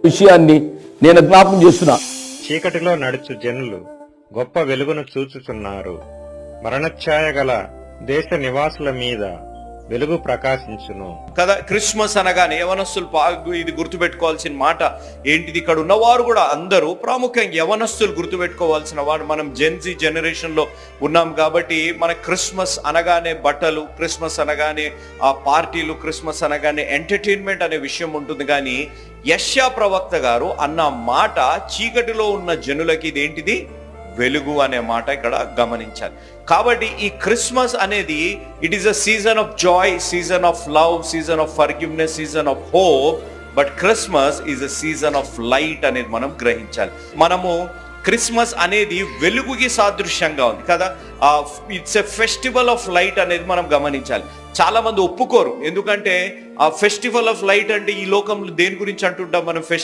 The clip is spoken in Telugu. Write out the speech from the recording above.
విషయాన్ని నేను జ్ఞాపకం చేస్తున్నా. చీకటిలో నడుచు జనులు గొప్ప వెలుగును చూచుచున్నారు. మరణఛాయ గల దేశ నివాసుల మీద వెలుగు ప్రకాశించును కదా. క్రిస్మస్ అనగానే యవనస్తులు ఇది గుర్తుపెట్టుకోవాల్సిన మాట ఏంటిది, ఇక్కడ ఉన్నవారు కూడా అందరూ ప్రాముఖ్యంగా యవనస్తులు గుర్తుపెట్టుకోవాల్సిన వాడు. మనం జెన్జీ జనరేషన్ లో ఉన్నాం కాబట్టి మన క్రిస్మస్ అనగానే బట్టలు, క్రిస్మస్ అనగానే ఆ పార్టీలు, క్రిస్మస్ అనగానే ఎంటర్టైన్మెంట్ అనే విషయం ఉంటుంది. కానీ యెషయా ప్రవక్త గారు అన్న మాట చీకటిలో ఉన్న జనులకి ఇదేంటిది, వెలుగు అనే మాట ఇక్కడ గమనించాలి. కాబట్టి ఈ క్రిస్మస్ అనేది it is a season of Joy, season of love, season of forgiveness, season of hope. But Christmas is a season of light అనేది మనం గ్రహించాలి. మనము క్రిస్మస్ అనేది వెలుగుకి సాదృశ్యంగా ఉంది కదా. It's a festival of light అనేది మనం గమనించాలి. చాలా మంది ఒప్పుకోరు, ఎందుకంటే ఆ ఫెస్టివల్ ఆఫ్ లైట్ అంటే ఈ లోకంలో దేని గురించి అంటుంటాం మనం, ఫెస్టివల్